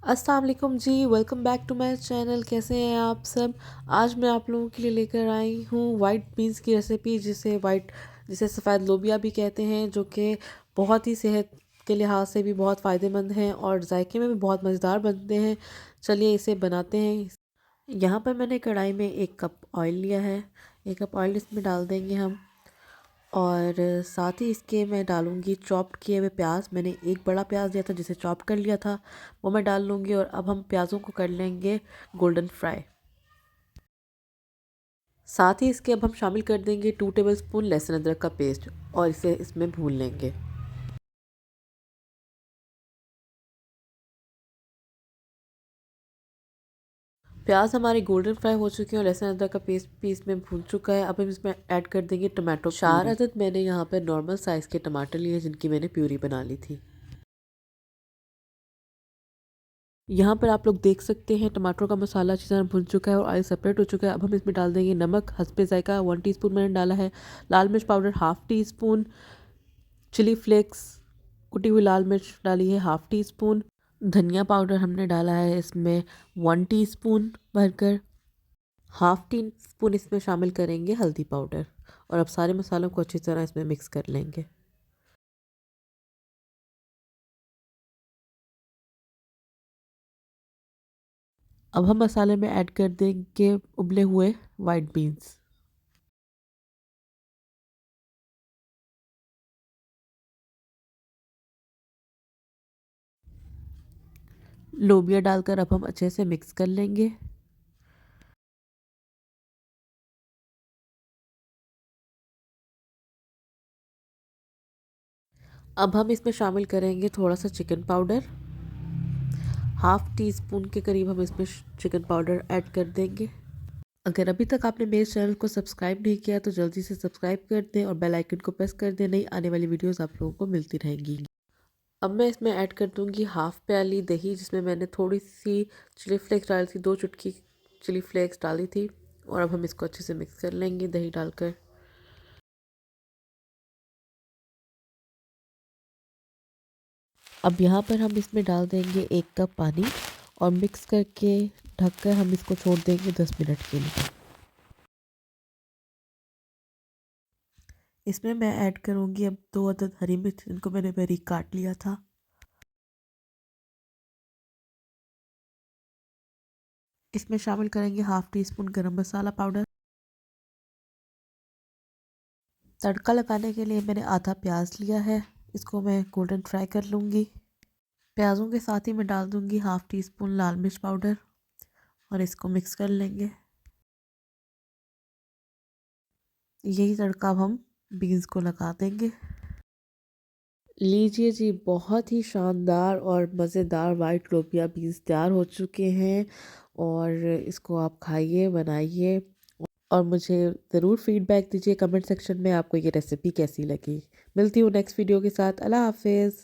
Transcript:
अस्सलाम वालेकुम जी, welcome back to my channel. कैसे हैं आप सब। आज मैं आप लोगों के लिए लेकर आई हूँ वाइट बीन्स की रेसिपी, जिसे सफ़ेद लोबिया भी कहते हैं, जो कि बहुत ही सेहत के लिहाज से भी बहुत फ़ायदेमंद हैं और जायके में भी बहुत मज़ेदार बनते हैं। चलिए इसे बनाते हैं। यहाँ पर मैंने कढ़ाई में 1 कप ऑयल लिया है। 1 कप ऑयल इसमें डाल देंगे हम, और साथ ही इसके मैं डालूँगी चॉप्ड किए हुए प्याज। मैंने एक बड़ा प्याज लिया था जिसे चॉप कर लिया था, वो मैं डाल लूँगी। और अब हम प्याज़ों को कर लेंगे गोल्डन फ्राई। साथ ही इसके अब हम शामिल कर देंगे 2 टेबल स्पून लहसुन अदरक का पेस्ट, और इसे इसमें भून लेंगे। प्याज हमारे गोल्डन फ्राई हो चुके हैं और लहसुन अदरक का पेस्ट भी इसमें भून चुका है। अब हम इसमें ऐड कर देंगे टमाटो। 4 अदद मैंने यहाँ पर नॉर्मल साइज़ के टमाटर लिए, जिनकी मैंने प्यूरी बना ली थी। यहाँ पर आप लोग देख सकते हैं टमाटरों का मसाला अच्छी तरह भुन चुका है और ऑयल सेपरेट हो चुका है। अब हम इसमें डाल देंगे नमक हस्बे जायका, 1 टीस्पून मैंने डाला है। लाल मिर्च पाउडर 1/2 टीस्पून। चिली फ्लेक्स कुटी हुई लाल मिर्च डाली है 1/2 टीस्पून। धनिया पाउडर हमने डाला है इसमें 1 टीस्पून भरकर। 1/2 टीस्पून इसमें शामिल करेंगे हल्दी पाउडर, और अब सारे मसालों को अच्छी तरह इसमें मिक्स कर लेंगे। अब हम मसाले में ऐड कर देंगे उबले हुए वाइट बीन्स। लोबिया डालकर अब हम अच्छे से मिक्स कर लेंगे। अब हम इसमें शामिल करेंगे थोड़ा सा चिकन पाउडर। 1/2 टीस्पून के करीब हम इसमें चिकन पाउडर ऐड कर देंगे। अगर अभी तक आपने मेरे चैनल को सब्सक्राइब नहीं किया तो जल्दी से सब्सक्राइब कर दें और बेल आइकन को प्रेस कर दें। नई आने वाली वीडियोस आप लोगों को मिलती रहेंगी। अब मैं इसमें ऐड कर दूंगी 1/2 प्याली दही, जिसमें मैंने थोड़ी सी चिली फ्लेक्स डाली थी, 2 चुटकी चिली फ्लेक्स डाली थी। और अब हम इसको अच्छे से मिक्स कर लेंगे दही डालकर। अब यहाँ पर हम इसमें डाल देंगे 1 कप पानी, और मिक्स करके ढककर हम इसको छोड़ देंगे 10 मिनट के लिए। इसमें मैं ऐड करूँगी अब 2 अदद हरी मिर्च, जिनको मैंने बारीक काट लिया था। इसमें शामिल करेंगे 1/2 टीस्पून गरम मसाला पाउडर। तड़का लगाने के लिए मैंने आधा प्याज लिया है, इसको मैं गोल्डन फ्राई कर लूँगी। प्याज़ों के साथ ही मैं डाल दूँगी 1/2 टीस्पून लाल मिर्च पाउडर, और इसको मिक्स कर लेंगे। यही तड़का अब हम बीन्स को लगा देंगे। लीजिए जी, बहुत ही शानदार और मज़ेदार वाइट लोबिया बीन्स तैयार हो चुके हैं। और इसको आप खाइए, बनाइए, और मुझे ज़रूर फीडबैक दीजिए कमेंट सेक्शन में आपको ये रेसिपी कैसी लगी। मिलती हूँ नेक्स्ट वीडियो के साथ। अल्लाह हाफिज़।